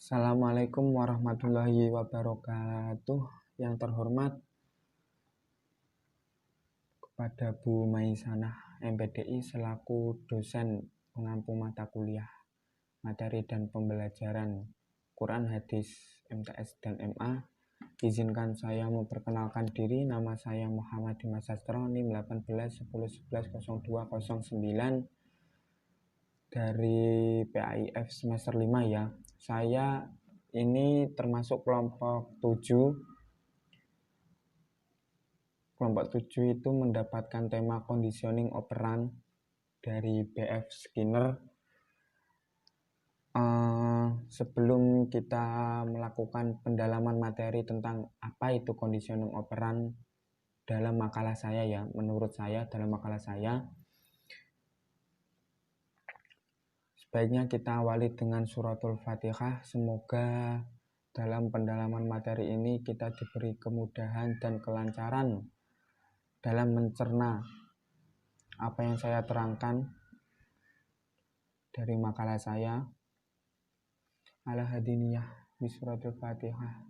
Assalamualaikum warahmatullahi wabarakatuh. Yang terhormat kepada Bu Maisanah MPDI selaku dosen pengampu mata kuliah materi dan pembelajaran Quran, Hadis, MTS, dan MA. Izinkan saya memperkenalkan diri. Nama saya Muhammad Dimas Sastro, NIM 1811102009 dari PAIF semester 5 ya. Saya ini termasuk kelompok 7. Kelompok 7 itu mendapatkan tema conditioning operan dari BF Skinner. Sebelum kita melakukan pendalaman materi tentang apa itu conditioning operan dalam makalah saya ya, menurut saya dalam makalah saya, sebaiknya kita awali dengan suratul Fatihah. Semoga dalam pendalaman materi ini kita diberi kemudahan dan kelancaran dalam mencerna apa yang saya terangkan dari makalah saya. Ala hadiniyah bi suratul Fatihah.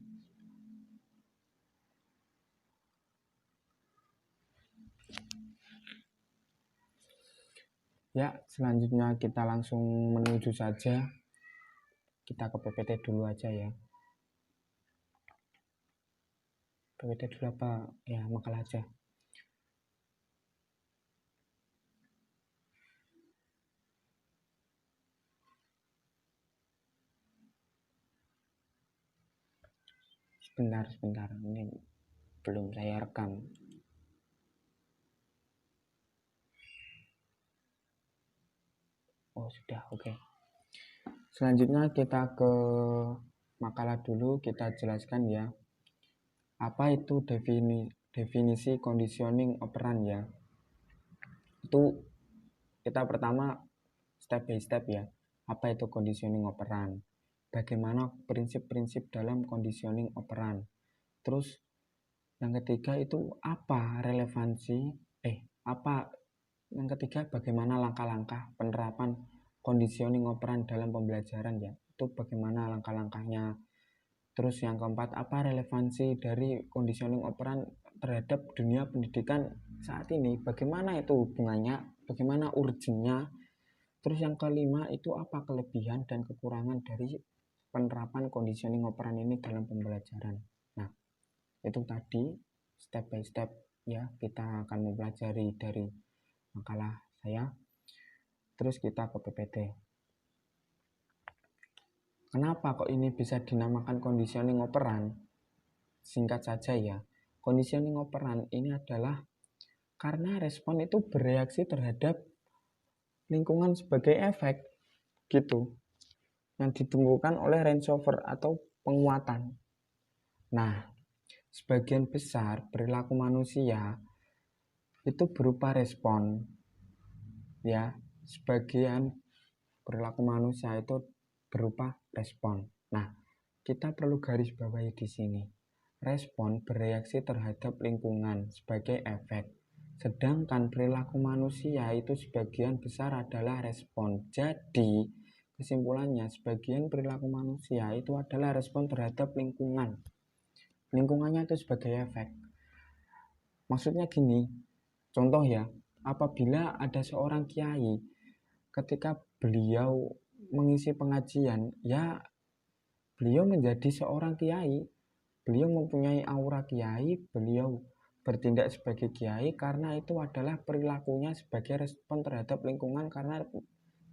Ya, selanjutnya kita langsung menuju saja. Kita ke PPT dulu aja ya. PPT dulu apa? Ya, makalah aja. Sebentar. Ini belum saya rekam. Oh, sudah. Oke. Selanjutnya kita ke makalah dulu, kita jelaskan ya. Apa itu definisi conditioning operan ya? Itu kita pertama step by step ya. Apa itu conditioning operan? Bagaimana prinsip-prinsip dalam conditioning operan? Terus yang ketiga itu apa relevansi yang ketiga bagaimana langkah-langkah penerapan conditioning operan dalam pembelajaran ya, itu bagaimana langkah-langkahnya. Terus yang keempat, apa relevansi dari conditioning operan terhadap dunia pendidikan saat ini, bagaimana itu hubungannya, bagaimana urgennya. Terus yang kelima itu apa kelebihan dan kekurangan dari penerapan conditioning operan ini dalam pembelajaran. Nah, itu tadi step by step ya, kita akan mempelajari dari makalah saya. Terus kita ke PPT. Kenapa kok ini bisa dinamakan conditioning operan? Singkat saja ya, conditioning operan ini adalah karena respon itu bereaksi terhadap lingkungan sebagai efek gitu, yang ditimbulkan oleh Ranshover atau penguatan. Nah, sebagian besar perilaku manusia itu berupa respon ya, sebagian perilaku manusia itu berupa respon. Nah, kita perlu garis bawahi di sini. Respon bereaksi terhadap lingkungan sebagai efek, sedangkan perilaku manusia itu sebagian besar adalah respon. Jadi, kesimpulannya sebagian perilaku manusia itu adalah respon terhadap lingkungan. Lingkungannya itu sebagai efek. Maksudnya gini, contoh ya, apabila ada seorang kiai, ketika beliau mengisi pengajian, ya beliau menjadi seorang kiai, beliau mempunyai aura kiai, beliau bertindak sebagai kiai karena itu adalah perilakunya sebagai respon terhadap lingkungan, karena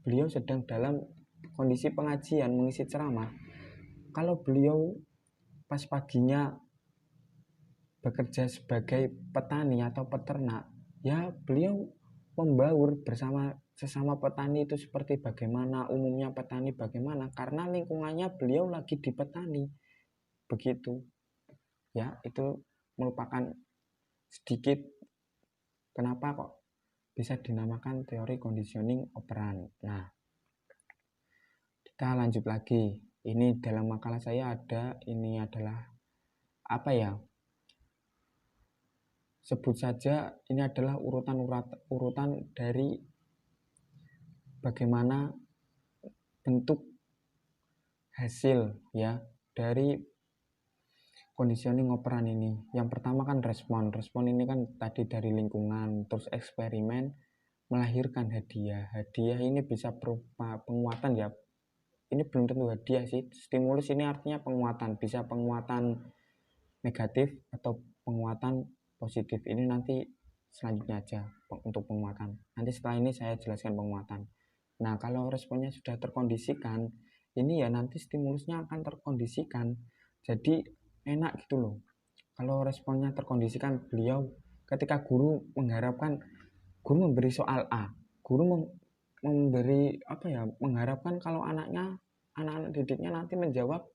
beliau sedang dalam kondisi pengajian mengisi ceramah. Kalau beliau pas paginya bekerja sebagai petani atau peternak, ya beliau membaur bersama sesama petani itu seperti bagaimana umumnya petani bagaimana, karena lingkungannya beliau lagi di petani begitu ya. Itu merupakan sedikit kenapa kok bisa dinamakan teori conditioning operan. Nah, kita lanjut lagi. Ini dalam makalah saya ada, ini adalah apa ya, sebut saja ini adalah urutan dari bagaimana bentuk hasil ya dari conditioning operan ini. Yang pertama kan respon. Respon ini kan tadi dari lingkungan, terus eksperimen melahirkan hadiah. Hadiah ini bisa berupa penguatan ya. Ini belum tentu hadiah sih. Stimulus ini artinya penguatan, bisa penguatan negatif atau penguatan positif. Ini nanti selanjutnya aja untuk penguatan. Nanti setelah ini saya jelaskan penguatan. Nah, kalau responnya sudah terkondisikan, ini ya nanti stimulusnya akan terkondisikan. Jadi enak gitu loh. Kalau responnya terkondisikan, beliau ketika guru mengharapkan, guru memberi soal A, guru memberi apa ya, mengharapkan kalau anak-anak didiknya nanti menjawab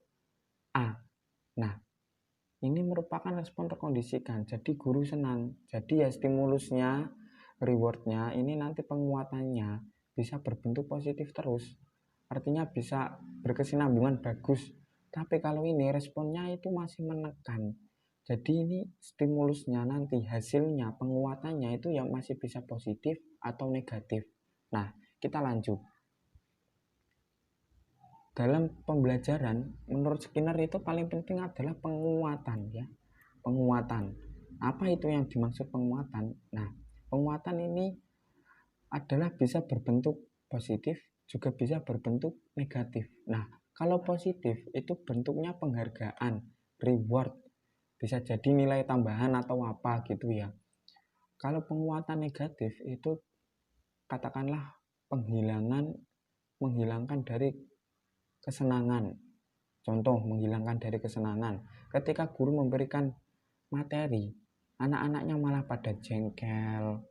A. Nah, ini merupakan respon terkondisikan, jadi guru senang. Jadi ya stimulusnya, rewardnya, ini nanti penguatannya bisa berbentuk positif terus. Artinya bisa berkesinambungan bagus. Tapi kalau ini responnya itu masih menekan. Jadi ini stimulusnya nanti, hasilnya, penguatannya itu yang masih bisa positif atau negatif. Nah, kita lanjut. Dalam pembelajaran, menurut Skinner itu paling penting adalah penguatan ya. Penguatan. Apa itu yang dimaksud penguatan? Nah, penguatan ini adalah bisa berbentuk positif, juga bisa berbentuk negatif. Nah, kalau positif itu bentuknya penghargaan, reward, bisa jadi nilai tambahan atau apa gitu ya. Kalau penguatan negatif itu katakanlah menghilangkan dari kesenangan. Contoh, menghilangkan dari kesenangan. Ketika guru memberikan materi, anak-anaknya malah pada jengkel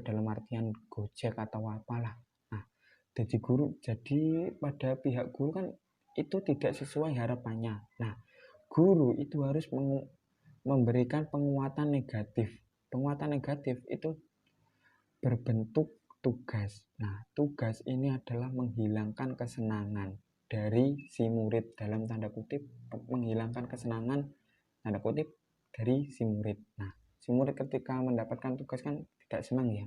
dalam artian gojek atau apalah. Nah, jadi pada pihak guru kan itu tidak sesuai harapannya. Nah, guru itu harus memberikan penguatan negatif. Penguatan negatif itu berbentuk tugas. Nah, tugas ini adalah menghilangkan kesenangan dari si murid, dalam tanda kutip menghilangkan kesenangan tanda kutip dari si murid. Nah, si murid ketika mendapatkan tugas kan tidak senang ya.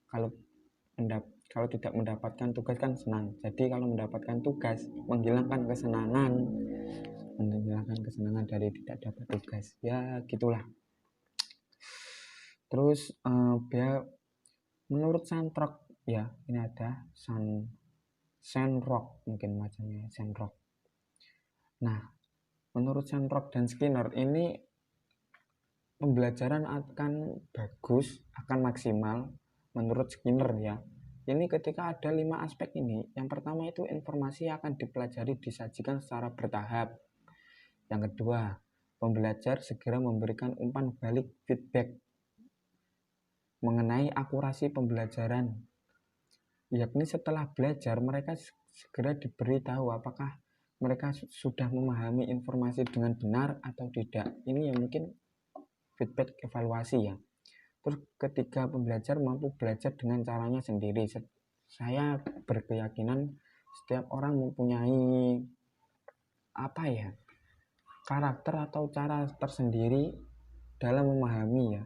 Kalau tidak mendapatkan tugas kan senang. Jadi kalau mendapatkan tugas, menghilangkan kesenangan dari tidak dapat tugas. Ya, gitulah. Terus menurut Sandrock ya, ini ada Sandrock mungkin macamnya Sandrock. Nah, menurut Sandrock dan Skinner ini pembelajaran akan bagus, akan maksimal menurut Skinner ya. Ini ketika ada 5 aspek ini. Yang pertama itu informasi akan dipelajari, disajikan secara bertahap. Yang kedua, pembelajar segera memberikan umpan balik feedback mengenai akurasi pembelajaran. Yakni setelah belajar mereka segera diberitahu apakah mereka sudah memahami informasi dengan benar atau tidak. Ini yang mungkin feedback evaluasi ya. Terus ketika pembelajar mampu belajar dengan caranya sendiri. Saya berkeyakinan setiap orang mempunyai karakter atau cara tersendiri dalam memahami ya.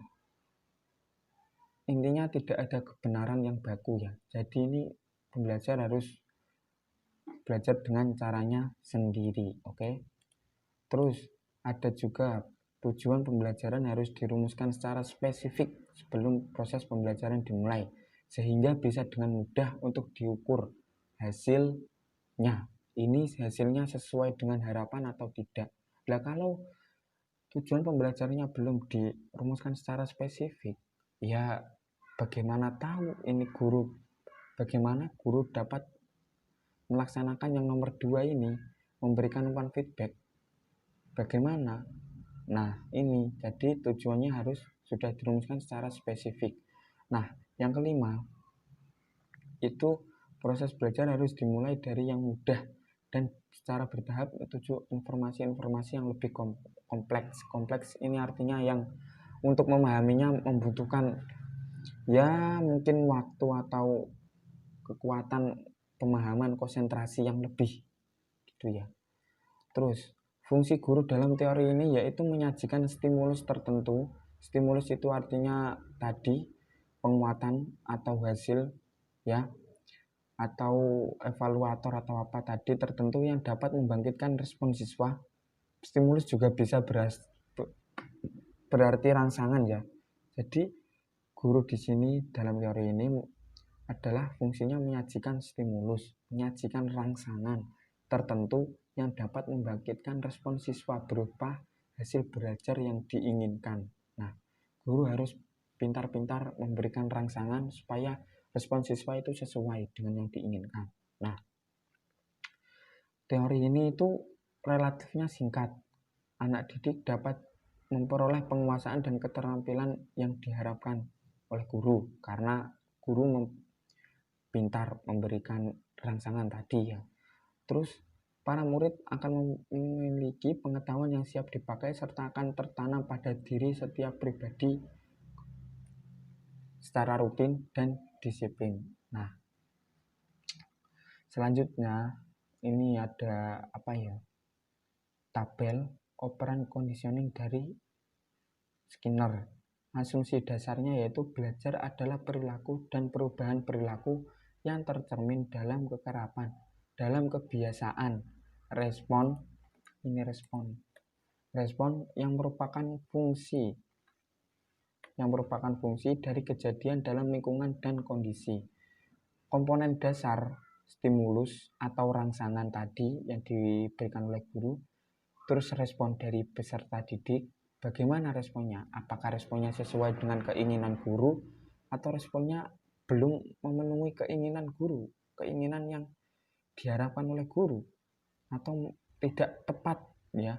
Intinya tidak ada kebenaran yang baku ya. Jadi ini pembelajar harus belajar dengan caranya sendiri, oke? Terus ada juga tujuan pembelajaran harus dirumuskan secara spesifik sebelum proses pembelajaran dimulai, sehingga bisa dengan mudah untuk diukur hasilnya. Ini hasilnya sesuai dengan harapan atau tidak. Nah, kalau tujuan pembelajarannya belum dirumuskan secara spesifik, ya bagaimana tahu ini bagaimana guru dapat melaksanakan yang nomor 2 ini, memberikan umpan feedback. Bagaimana? Nah, ini jadi tujuannya harus sudah dirumuskan secara spesifik. Nah, yang kelima, itu proses belajar harus dimulai dari yang mudah dan secara bertahap menuju informasi-informasi yang lebih kompleks. Kompleks ini artinya yang untuk memahaminya membutuhkan ya mungkin waktu atau kekuatan pemahaman, konsentrasi yang lebih gitu ya. Terus fungsi guru dalam teori ini yaitu menyajikan stimulus tertentu. Stimulus itu artinya tadi penguatan atau hasil ya. atau evaluator atau apa tadi tertentu yang dapat membangkitkan respon siswa. Stimulus juga bisa berarti rangsangan ya. Jadi guru di sini dalam teori ini adalah fungsinya menyajikan stimulus, menyajikan rangsangan tertentu yang dapat membangkitkan respon siswa berupa hasil belajar yang diinginkan. Nah, guru harus pintar-pintar memberikan rangsangan supaya respon siswa itu sesuai dengan yang diinginkan. Nah, teori ini itu relatifnya singkat. Anak didik dapat memperoleh penguasaan dan keterampilan yang diharapkan oleh guru karena guru pintar memberikan rangsangan tadi ya. Terus para murid akan memiliki pengetahuan yang siap dipakai serta akan tertanam pada diri setiap pribadi secara rutin dan disiplin. Nah, selanjutnya ini ada tabel operan conditioning dari Skinner. Asumsi dasarnya yaitu belajar adalah perilaku dan perubahan perilaku yang tercermin dalam kekerapan, dalam kebiasaan, respon yang merupakan fungsi dari kejadian dalam lingkungan dan kondisi. Komponen dasar stimulus atau rangsangan tadi yang diberikan oleh guru, terus respon dari peserta didik, bagaimana responnya? Apakah responnya sesuai dengan keinginan guru atau responnya belum memenuhi keinginan guru, keinginan yang diharapkan oleh guru atau tidak tepat ya.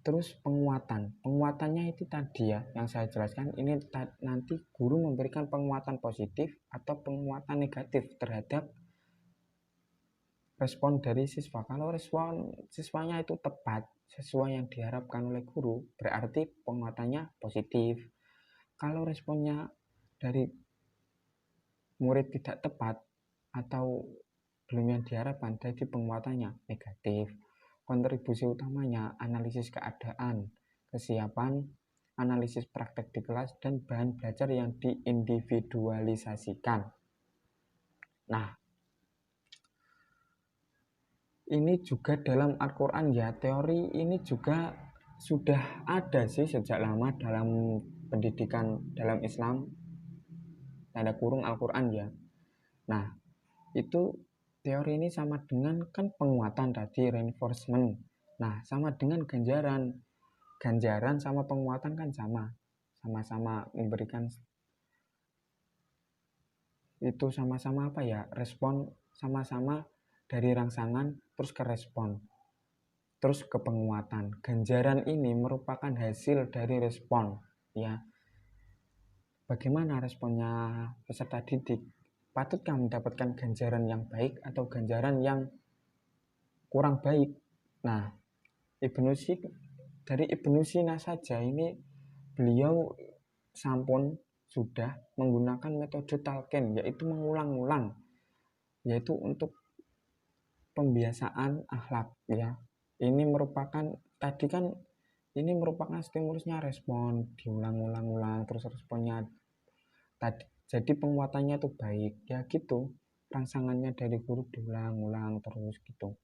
Terus penguatannya itu tadi ya yang saya jelaskan, ini nanti guru memberikan penguatan positif atau penguatan negatif terhadap respon dari siswa. Kalau respon siswanya itu tepat sesuai yang diharapkan oleh guru, berarti penguatannya positif. Kalau responnya dari murid tidak tepat atau belum yang diharapkan, jadi penguatannya negatif. Kontribusi utamanya analisis keadaan, kesiapan, analisis praktek di kelas, dan bahan belajar yang diindividualisasikan. Nah, ini juga dalam Al-Quran ya, teori ini juga sudah ada sih sejak lama dalam pendidikan dalam Islam, tanda kurung Al-Quran ya. Nah, itu teori ini sama dengan kan penguatan tadi, reinforcement. Nah, sama dengan ganjaran sama penguatan kan sama-sama memberikan itu, sama-sama respon, sama-sama dari rangsangan terus ke respon, terus ke penguatan. Ganjaran ini merupakan hasil dari respon ya. Bagaimana responnya peserta didik? Patutkah mendapatkan ganjaran yang baik atau ganjaran yang kurang baik? Nah, dari Ibnu Sina saja ini beliau sampun sudah menggunakan metode talqin, yaitu mengulang-ulang, yaitu untuk pembiasaan akhlak ya. Ini merupakan stimulusnya respon, diulang-ulang terus responnya tadi. Jadi penguatannya itu baik ya gitu. Rangsangannya dari guru diulang-ulang terus gitu.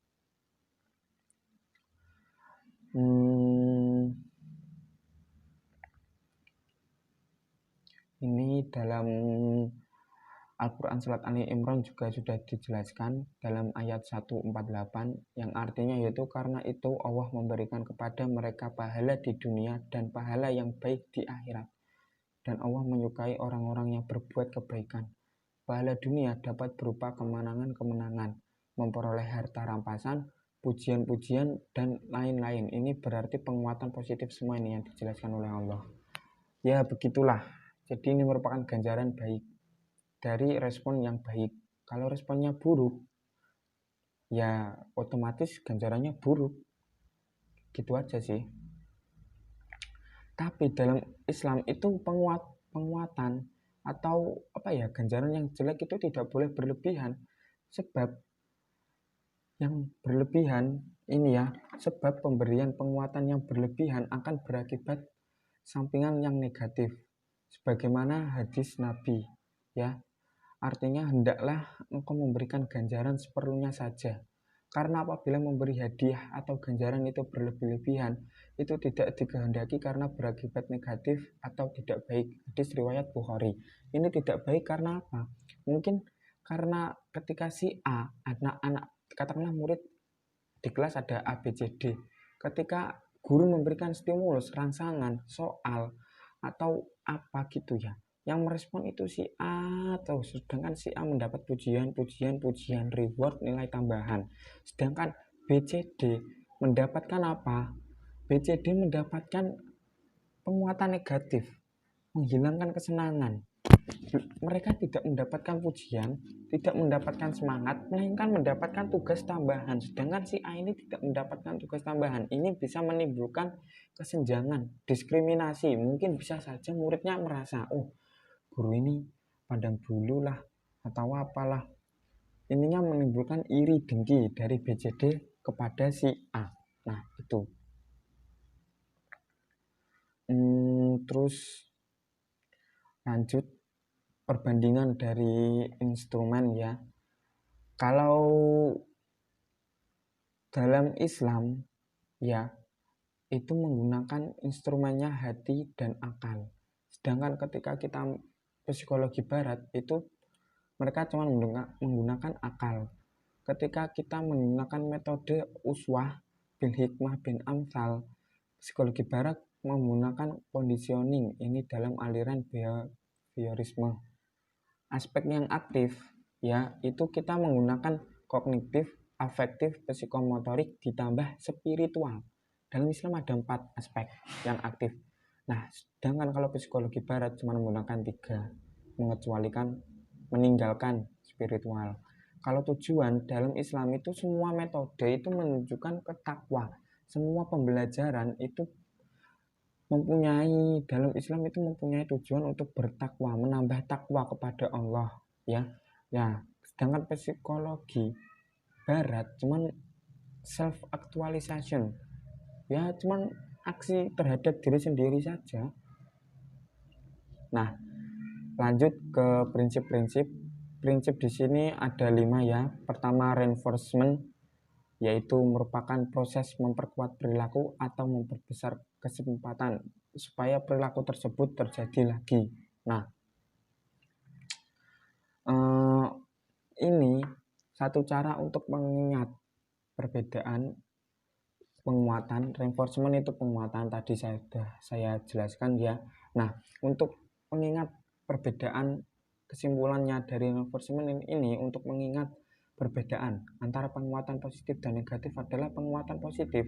Ini dalam Al-Quran Surat Ali Imran juga sudah dijelaskan dalam ayat 148 yang artinya yaitu karena itu Allah memberikan kepada mereka pahala di dunia dan pahala yang baik di akhirat, dan Allah menyukai orang-orang yang berbuat kebaikan. Pahala dunia dapat berupa kemenangan-kemenangan, memperoleh harta rampasan, pujian-pujian, dan lain-lain. Ini berarti penguatan positif semua ini yang dijelaskan oleh Allah. Ya begitulah. Jadi ini merupakan ganjaran baik dari respon yang baik. Kalau responnya buruk, ya otomatis ganjarannya buruk. Gitu aja sih. Tapi dalam Islam itu penguatan atau ganjaran yang jelek itu tidak boleh berlebihan. Sebab yang berlebihan ini ya, sebab pemberian penguatan yang berlebihan akan berakibat sampingan yang negatif. Sebagaimana hadis Nabi ya, Artinya hendaklah engkau memberikan ganjaran seperlunya saja. Karena apabila memberi hadiah atau ganjaran itu berlebih-lebihan, itu tidak dikehendaki karena berakibat negatif atau tidak baik. Hadis riwayat Bukhari. Ini tidak baik karena apa? Mungkin karena ketika si A, anak-anak, katakanlah murid di kelas ada A, B, C, D. Ketika guru memberikan stimulus, rangsangan, soal, atau apa gitu ya, yang merespon itu si A terus, sedangkan si A mendapat pujian, reward, nilai tambahan. Sedangkan B, C, D mendapatkan apa? B, C, D mendapatkan penguatan negatif, menghilangkan kesenangan. Mereka tidak mendapatkan pujian, tidak mendapatkan semangat, melainkan mendapatkan tugas tambahan. Sedangkan si A ini tidak mendapatkan tugas tambahan. Ini bisa menimbulkan kesenjangan, diskriminasi. Mungkin bisa saja muridnya merasa, oh guru ini pandang bulu lah, atau apalah. Ininya menimbulkan iri dengki dari BCD kepada si A. Nah itu. Terus lanjut perbandingan dari instrumen ya. Kalau dalam Islam ya, itu menggunakan instrumennya hati dan akal. Sedangkan ketika kita psikologi barat itu mereka cuma menggunakan akal. Ketika kita menggunakan metode uswah bil hikmah bin amsal, psikologi barat menggunakan conditioning. Ini dalam aliran behaviorisme. Aspek yang aktif ya, itu kita menggunakan kognitif, afektif, psikomotorik ditambah spiritual. Dalam Islam ada 4 aspek yang aktif. Nah, sedangkan kalau psikologi barat cuma menggunakan 3, meninggalkan spiritual. Kalau tujuan dalam Islam itu semua metode itu menunjukkan ke takwa. Semua pembelajaran itu dalam Islam itu mempunyai tujuan untuk bertakwa, menambah takwa kepada Allah ya. Ya, sedangkan psikologi barat cuman self actualization. Ya, cuman aksi terhadap diri sendiri saja. Nah, lanjut ke prinsip-prinsip. Prinsip di sini ada 5 ya. Pertama, reinforcement, yaitu merupakan proses memperkuat perilaku atau memperbesar kesempatan supaya perilaku tersebut terjadi lagi. Nah, ini satu cara untuk mengingat perbedaan penguatan. Reinforcement itu penguatan, tadi saya jelaskan ya. Nah, untuk mengingat perbedaan, kesimpulannya dari reinforcement ini untuk mengingat perbedaan antara penguatan positif dan negatif adalah penguatan positif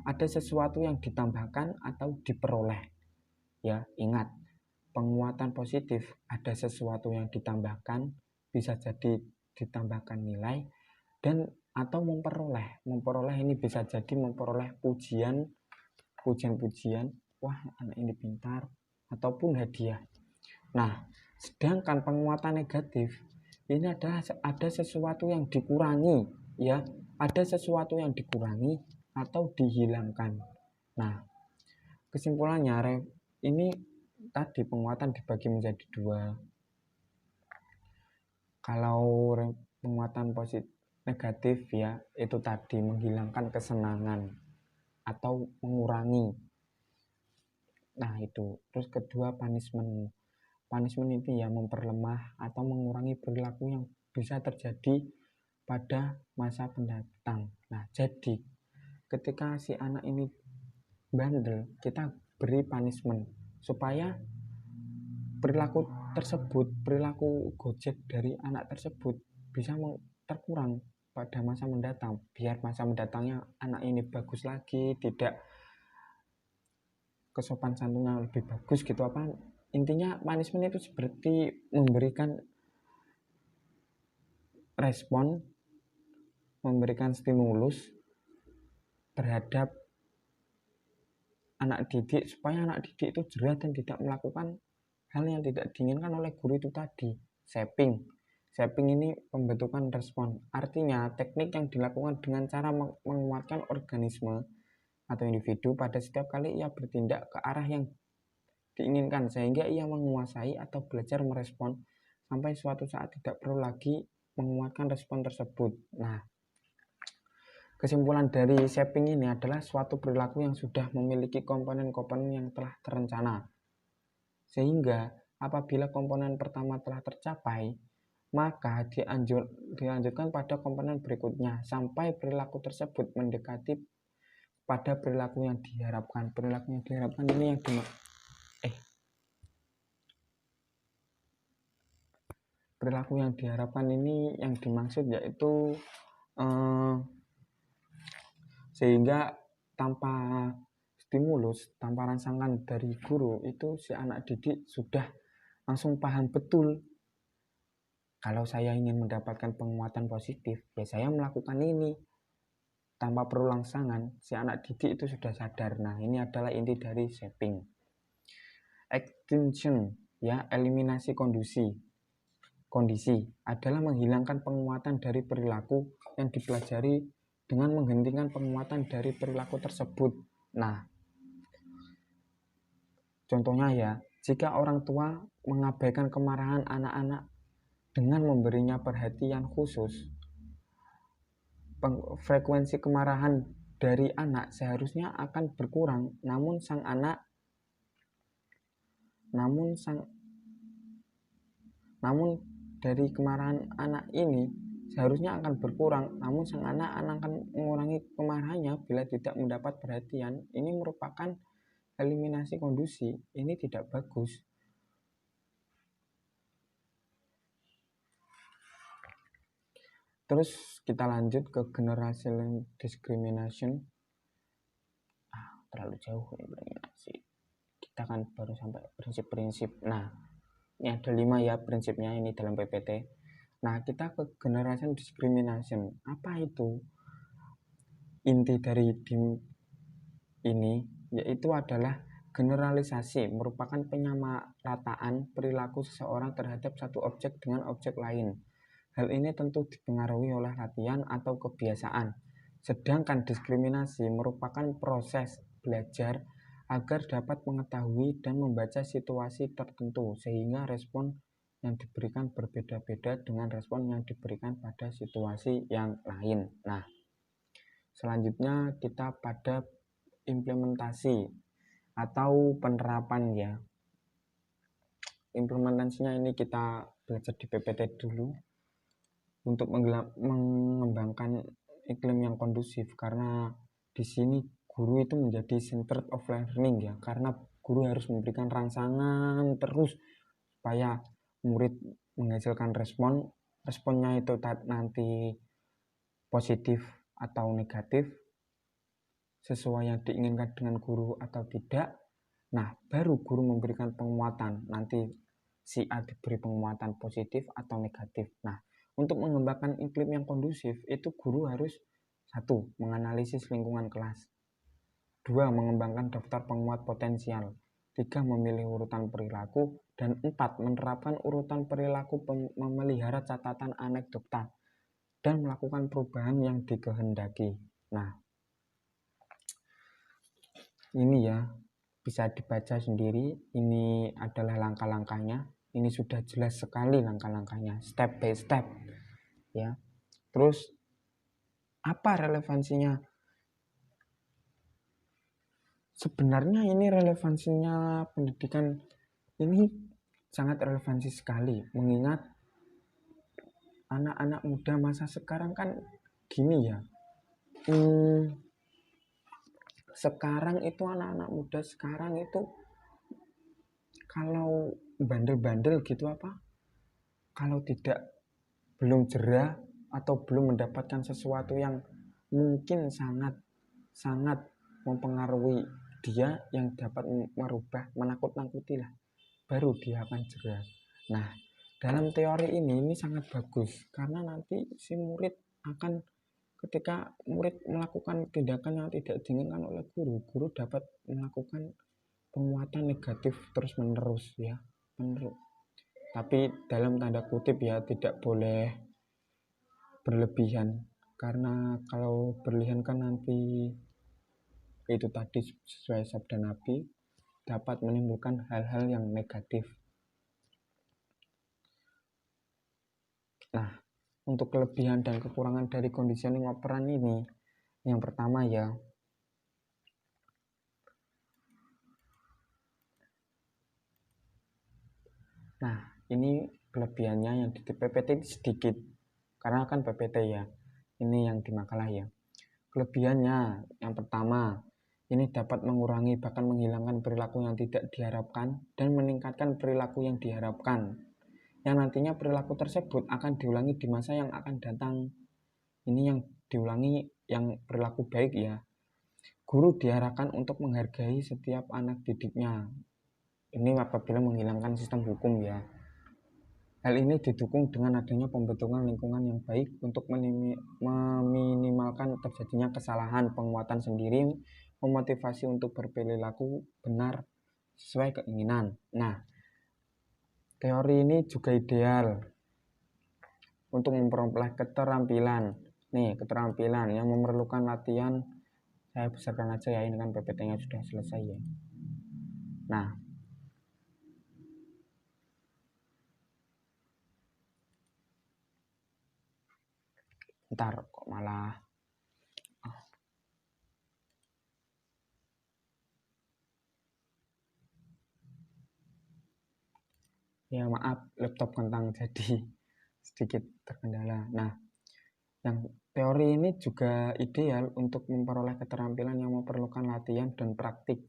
ada sesuatu yang ditambahkan atau diperoleh ya. Ingat, penguatan positif ada sesuatu yang ditambahkan, bisa jadi ditambahkan nilai, dan atau memperoleh ini bisa jadi memperoleh pujian, wah anak ini pintar, ataupun hadiah. Nah, sedangkan penguatan negatif ini ada sesuatu yang dikurangi ya, ada sesuatu yang dikurangi atau dihilangkan. Nah, kesimpulannya ini tadi penguatan dibagi menjadi 2. Kalau penguatan positif negatif ya, itu tadi menghilangkan kesenangan atau mengurangi. Nah itu. Terus kedua, punishment. Punishment itu ya memperlemah atau mengurangi perilaku yang bisa terjadi pada masa mendatang. Nah, jadi ketika si anak ini bandel, kita beri punishment supaya perilaku tersebut, perilaku gojek dari anak tersebut bisa terkurang pada masa mendatang, biar masa mendatangnya anak ini bagus lagi, tidak kesopan santunnya lebih bagus gitu. Apa intinya punishment itu seperti memberikan respon, memberikan stimulus terhadap anak didik supaya anak didik itu jerah dan tidak melakukan hal yang tidak diinginkan oleh guru itu tadi. Shaping ini pembentukan respon. Artinya teknik yang dilakukan dengan cara menguatkan organisme atau individu pada setiap kali ia bertindak ke arah yang diinginkan, sehingga ia menguasai atau belajar merespon sampai suatu saat tidak perlu lagi menguatkan respon tersebut. Nah, kesimpulan dari shaping ini adalah suatu perilaku yang sudah memiliki komponen-komponen yang telah terencana. Sehingga apabila komponen pertama telah tercapai, maka dilanjutkan pada komponen berikutnya sampai perilaku tersebut mendekati pada perilaku yang diharapkan. Perilaku yang diharapkan ini yang perilaku yang diharapkan ini yang dimaksud yaitu sehingga tanpa stimulus, tanpa rangsangan dari guru, itu si anak didik sudah langsung paham betul. Kalau saya ingin mendapatkan penguatan positif, ya saya melakukan ini. Tanpa perlu rangsangan, si anak didik itu sudah sadar. Nah, ini adalah inti dari shaping. Extinction, ya, eliminasi kondisi adalah menghilangkan penguatan dari perilaku yang dipelajari dengan menghentikan penguatan dari perilaku tersebut. Nah, contohnya ya, jika orang tua mengabaikan kemarahan anak-anak dengan memberinya perhatian khusus, frekuensi kemarahan dari anak seharusnya akan berkurang, namun dari kemarahan anak ini seharusnya akan berkurang, namun sang anak akan mengurangi kemarahannya bila tidak mendapat perhatian. Ini merupakan eliminasi kondisi. Ini tidak bagus. Terus kita lanjut ke generational discrimination. Terlalu jauh eliminasi. Kita kan baru sampai prinsip-prinsip. Nah, ini ada 5 ya prinsipnya ini dalam PPT. Nah, kita ke generation discrimination. Apa itu? Inti dari ini yaitu adalah generalisasi, merupakan penyamarataan perilaku seseorang terhadap satu objek dengan objek lain. Hal ini tentu dipengaruhi oleh latihan atau kebiasaan. Sedangkan diskriminasi merupakan proses belajar agar dapat mengetahui dan membaca situasi tertentu sehingga respon yang diberikan berbeda-beda dengan respon yang diberikan pada situasi yang lain. Nah, selanjutnya kita pada implementasi atau penerapan ya. Implementasinya ini kita belajar di PPT dulu untuk mengembangkan iklim yang kondusif, karena di sini guru itu menjadi center of learning ya, karena guru harus memberikan rangsangan terus supaya murid menghasilkan responnya itu nanti positif atau negatif sesuai yang diinginkan dengan guru atau tidak. Nah, baru guru memberikan penguatan, nanti si A diberi penguatan positif atau negatif. Nah, untuk mengembangkan iklim yang kondusif, itu guru harus 1. Menganalisis lingkungan kelas. 2. Mengembangkan daftar penguat potensial. 3. Memilih urutan perilaku. Dan 4. Menerapkan urutan perilaku memelihara catatan anekdota dan melakukan perubahan yang dikehendaki. Nah, ini ya, bisa dibaca sendiri. Ini adalah langkah-langkahnya. Ini sudah jelas sekali langkah-langkahnya, step by step ya. Terus apa relevansinya? Sebenarnya ini relevansinya pendidikan ini sangat relevansi sekali, mengingat anak-anak muda masa sekarang kan gini ya. Sekarang itu anak-anak muda sekarang itu kalau bandel-bandel gitu kalau belum jera atau belum mendapatkan sesuatu yang mungkin sangat mempengaruhi dia, yang dapat merubah, menakut-nakuti lah, baru dia akan jera. Nah, dalam teori ini sangat bagus, karena nanti si murid akan, ketika murid melakukan tindakan yang tidak diinginkan oleh guru dapat melakukan penguatan negatif terus menerus ya, tapi dalam tanda kutip ya, tidak boleh berlebihan, karena kalau berlebihan kan nanti itu tadi sesuai sabda Nabi dapat menimbulkan hal-hal yang negatif. Nah, untuk kelebihan dan kekurangan dari conditioning operan ini, yang pertama ya, nah ini kelebihannya yang di PPT ini sedikit, karena kan PPT ya, ini yang di makalah ya. Kelebihannya yang pertama, ini dapat mengurangi bahkan menghilangkan perilaku yang tidak diharapkan dan meningkatkan perilaku yang diharapkan, yang nantinya perilaku tersebut akan diulangi di masa yang akan datang. Ini yang diulangi yang perilaku baik ya. Guru diarahkan untuk menghargai setiap anak didiknya. Ini apabila menghilangkan sistem hukum ya. Hal ini didukung dengan adanya pembentukan lingkungan yang baik untuk meminimalkan terjadinya kesalahan, penguatan sendiri, memotivasi untuk berperilaku benar sesuai keinginan. Nah, teori ini juga ideal untuk memperoleh keterampilan. Nih, keterampilan yang memerlukan latihan. Saya besarkan aja ya, ini kan PPT-nya sudah selesai ya. Nah, ntar kok malah ya maaf, laptop kentang jadi sedikit terkendala. Nah, yang teori ini juga ideal untuk memperoleh keterampilan yang memerlukan latihan dan praktik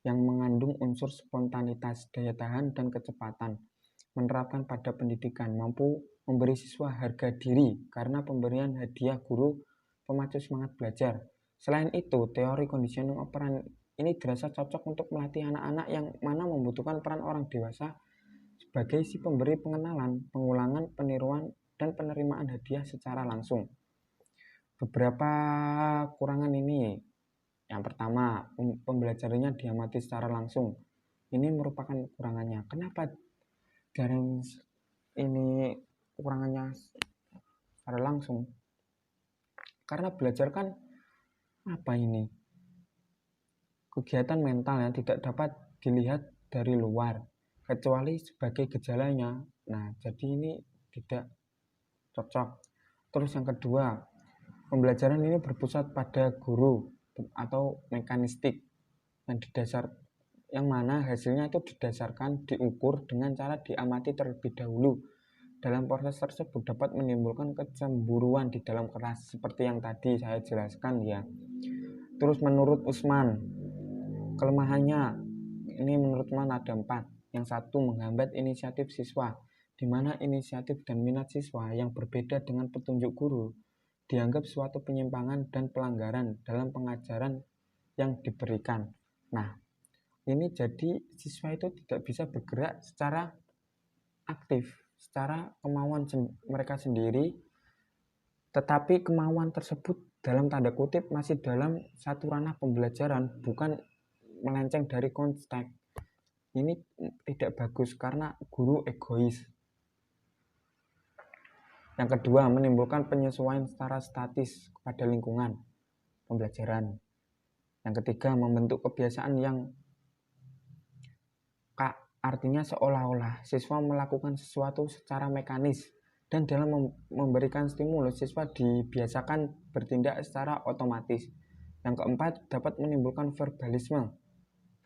yang mengandung unsur spontanitas, daya tahan, dan kecepatan. Menerapkan pada pendidikan, mampu memberi siswa harga diri karena pemberian hadiah guru pemacu semangat belajar. Selain itu, teori conditioning operan ini dirasa cocok untuk melatih anak-anak yang mana membutuhkan peran orang dewasa sebagai si pemberi pengenalan, pengulangan, peniruan, dan penerimaan hadiah secara langsung. Beberapa kurangan ini, yang pertama, pembelajarannya diamati secara langsung. Ini merupakan kurangannya. Kenapa daring ini kurangannya secara langsung? Karena belajar kan apa ini? Kegiatan mental yang tidak dapat dilihat dari luar, kecuali sebagai gejalanya. Nah, jadi ini tidak cocok. Terus yang kedua, pembelajaran ini berpusat pada guru atau mekanistik yang mana hasilnya itu didasarkan diukur dengan cara diamati terlebih dahulu. Dalam proses tersebut dapat menimbulkan kecemburuan di dalam kelas seperti yang tadi saya jelaskan ya. Terus menurut Usman, kelemahannya ini menurut Usman ada 4. Yang satu, menghambat inisiatif siswa, di mana inisiatif dan minat siswa yang berbeda dengan petunjuk guru dianggap suatu penyimpangan dan pelanggaran dalam pengajaran yang diberikan. Nah, ini jadi siswa itu tidak bisa bergerak secara aktif, secara kemauan mereka sendiri, tetapi kemauan tersebut dalam tanda kutip masih dalam satu ranah pembelajaran, bukan melenceng dari konteks. Ini tidak bagus karena guru egois. Yang kedua, menimbulkan penyesuaian secara statis kepada lingkungan pembelajaran. Yang ketiga, membentuk kebiasaan yang artinya seolah-olah siswa melakukan sesuatu secara mekanis, dan dalam memberikan stimulus siswa dibiasakan bertindak secara otomatis. Yang keempat, dapat menimbulkan verbalisme.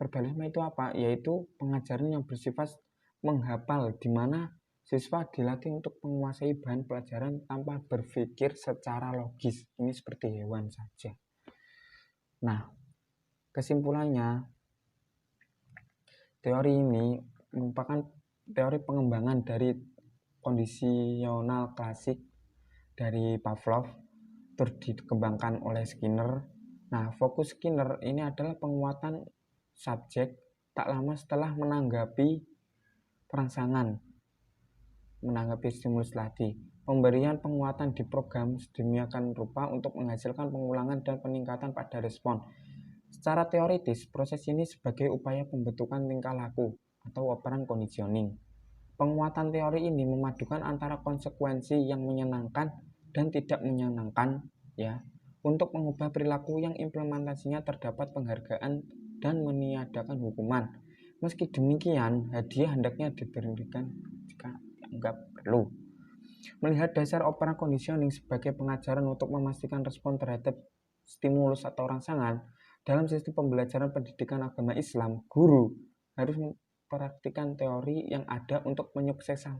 Verbalisme itu apa? Yaitu pengajaran yang bersifat menghafal, di mana siswa dilatih untuk menguasai bahan pelajaran tanpa berpikir secara logis. Ini seperti hewan saja. Nah, kesimpulannya, teori ini merupakan teori pengembangan dari kondisional klasik dari Pavlov, terus dikembangkan oleh Skinner. Nah, fokus Skinner ini adalah penguatan subjek tak lama setelah menanggapi stimulus tadi. Pemberian penguatan di program sedemikian rupa untuk menghasilkan pengulangan dan peningkatan pada respon. Secara teoritis, proses ini sebagai upaya pembentukan tingkah laku atau operan conditioning. Penguatan teori ini memadukan antara konsekuensi yang menyenangkan dan tidak menyenangkan ya, untuk mengubah perilaku yang implementasinya terdapat penghargaan dan meniadakan hukuman. Meski demikian, hadiah hendaknya diberikan jika dianggap perlu. Melihat dasar operan conditioning sebagai pengajaran untuk memastikan respon terhadap stimulus atau rangsangan, dalam sistem pembelajaran pendidikan agama Islam, guru harus mempraktikkan teori yang ada untuk menyukseskan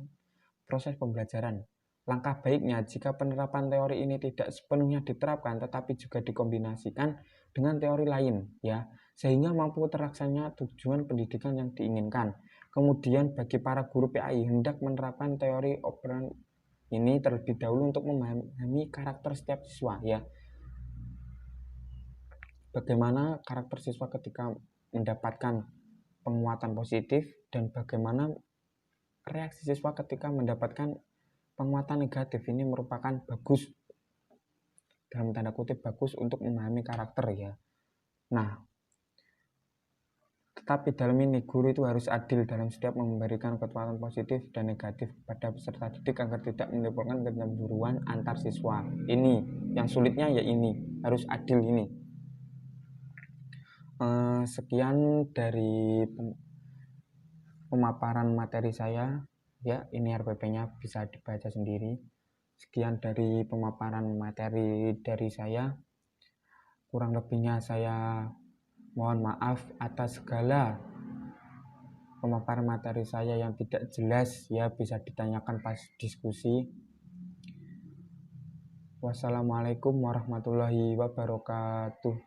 proses pembelajaran. Langkah baiknya jika penerapan teori ini tidak sepenuhnya diterapkan tetapi juga dikombinasikan dengan teori lain, ya, sehingga mampu terlaksananya tujuan pendidikan yang diinginkan. Kemudian bagi para guru PAI hendak menerapkan teori operan ini terlebih dahulu untuk memahami karakter setiap siswa, ya. Bagaimana karakter siswa ketika mendapatkan penguatan positif dan bagaimana reaksi siswa ketika mendapatkan penguatan negatif. Ini merupakan bagus, dalam tanda kutip bagus, untuk memahami karakter, ya. Nah, tetapi dalam ini guru itu harus adil dalam setiap memberikan kekuatan positif dan negatif pada peserta didik agar tidak menimbulkan kecemburuan antar siswa. Ini yang sulitnya, ya ini harus adil ini. Sekian dari pemaparan materi saya, ya. Ini RPP-nya bisa dibaca sendiri. Sekian dari pemaparan materi dari saya. Kurang lebihnya saya mohon maaf atas segala pemaparan materi saya yang tidak jelas, ya, bisa ditanyakan pas diskusi. Wassalamualaikum warahmatullahi wabarakatuh.